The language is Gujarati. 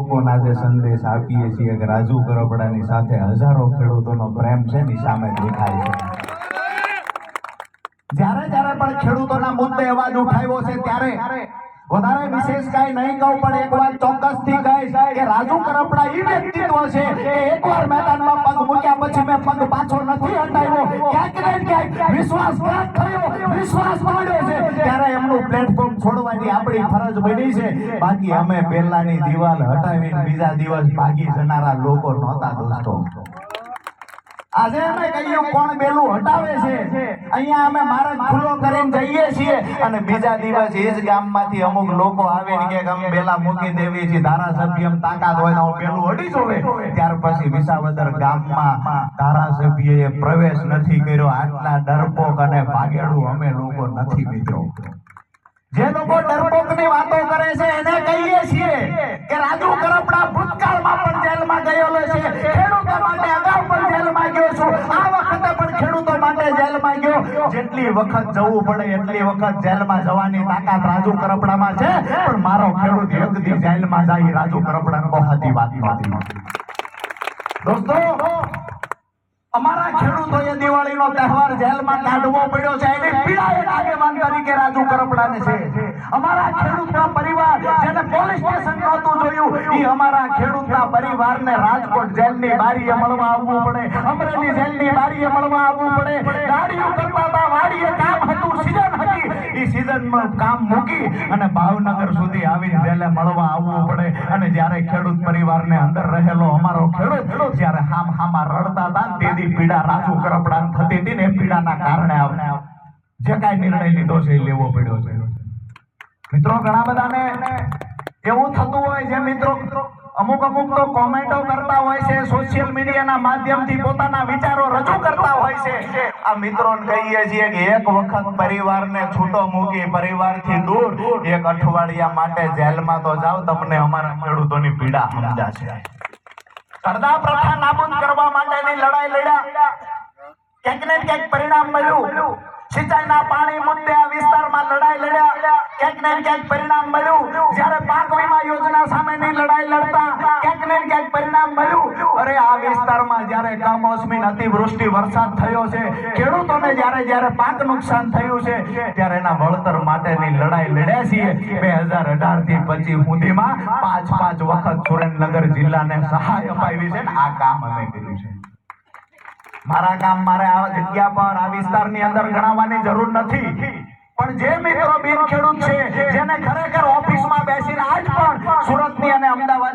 લોકોના જે સંદેશ આપીએ છીએ કે રાજુ કરપડાની સાથે હજારો ખેડૂતોનો પ્રેમ છે ની સામે દેખાય છે। જ્યારે જ્યારે પણ ખેડૂતોના મુદ્દે અવાજ ઉઠાવ્યો છે ત્યારે વધારે વિશેષ કાંઈ નહીં કહું, પણ એક વાત ચોક્કસથી કહીશ કે રાજુ કરપડા ઈ વ્યક્તિત્વ છે કે એકવાર મેદાનમાં પગ મૂક્યા પછી મેં પગ પાછો નથી હટાવ્યો। ક્યાંક ને ક્યાંક વિશ્વાસઘાત થયો, વિશ્વાસ તોડ્યો છે ત્યારે એમનું પ્લેટફોર્મ છોડવાની આપણી ફરજ બની છે। બાકી અમે પહેલાની દિવાલ હટાવીને બીજા દિવસ ભાગી જનારા લોકો નહોતા દોસ્તો। આજે અમે કહ્યું કોણ બેલું હટાવે છે, અહીંયા અમે માર્ગ ખુલ્લો કરીને જઈએ છીએ અને બીજા દિવસ એ જ ગામમાંથી અમુક લોકો આવીને કે અમે બેલા મૂકી દેવી છે, ધારાસભ્ય તાકાત હોય તો બેલું હટી જોવે। ત્યાર પછી વિસાવદર ગામમાં ધારાસભ્યએ પ્રવેશ નથી કર્યો। આટલા ડરપોક અને ભાગેડું અમે લોકો નથી મિત્રો। જે લોકો ડરપોકની વાતો કરે છે એને કહીએ છીએ કે રાજુ કરપડા ભૂતકાળમાં પણ જેલમાં ગયેલો છે, ખેડૂતો માટે અગાઉ પણ જેલમાં ગયો છું, આ વખતે પણ ખેડૂતો માટે જેલમાં ગયો। જેટલી વખત જવું પડે એટલી વખત જેલમાં જવાની તાકાત રાજુ કરપડામાં છે, પણ મારો ખેડૂત એક દી જેલમાં જાય રાજુ કરપડાને બહાતી વાત નથી દોસ્તો। અમારા ખેડૂતોએ દિવાળીનો તહેવાર જેલમાં કાઢવો પડ્યો છે, એની પીડા એક આગેવાન તરીકે રાજુ કરપડાને છે। અમારા ખેડૂતના પરિવાર જેને પોલીસ સ્ટેશન નહોતું જોયું, એ અમારા ખેડૂતના પરિવારને રાજકોટ જેલની બારીએ મળવા આવવું પડે, અમરેલી જેલની બારીએ મળવા આવવું પડે। ગાડીઓ કરતા વાડીએ કામ હતું, સીઝન હતી, એ સીઝનમાં કામ મૂકી અને ભાવનગર સુધી આવીને જેલે મળવા આવવું પડે। અને જ્યારે ખેડૂત પરિવારને અંદર રહેલો અમારો ખેડૂત જ્યારે હામા રડતા હતા તે પીડા રાજુ કરપડા થતી હતી ને, પીડાના કારણે જે કાંઈ નિર્ણય લીધો છે એ લેવો પડ્યો છે મિત્રો। ઘણા બધાને એવું થતું હોય છે મિત્રો, અમુક તો કોમેન્ટો કરતા હોય છે, સોશિયલ મીડિયાના માધ્યમથી પોતાના વિચારો રજૂ કરતા હોય છે। આ મિત્રોને કહીએ છીએ કે એક વખત પરિવારને છૂટો મૂકી પરિવારથી દૂર એક અઠવાડિયા માટે જેલમાં તો જાઓ, તમને અમારા ખેડૂતોની પીડા સમજાશે। કરદા પ્રથા નાબૂદ કરવા માટેની લડાઈ લડ્યા, ક્યાંક ને ક્યાંક પરિણામ મળ્યું। સિંચાઈના પાણી મુદ્દે આ વિસ્તારમાં લડાઈ લડ્યા, ક્યાંક ને ક્યાંક પરિણામ મળ્યું। જ્યારે પાક વીમા યોજના સામેની લડાઈ લડતા ક્યાંક ને ક્યાંક પરિણામ મળ્યું। અરે આ વિસ્તારમાં જ્યારે કમોસમી અતિવૃષ્ટિ વરસાદ થયો છે, ખેડૂતોને જ્યારે પાક નુકસાન થયું છે ત્યારે એના વળતર માટેની લડાઈ લડ્યા છીએ। 2018 થી 25 સુધીમાં 5 વખત સુરેન્દ્રનગર જિલ્લાને સહાય અપાવી છે ને આ કામ અમે કર્યું છે। મારા કામ મારે આ જગ્યા પર આ વિસ્તારની અંદર ગણાવવાની જરૂર નથી, પણ જે મિત્રો બિન ખેડૂત છે જેને ખરેખર ઓફિસમાં બેસીને આજ પણ સુરતની અને અમદાવાદ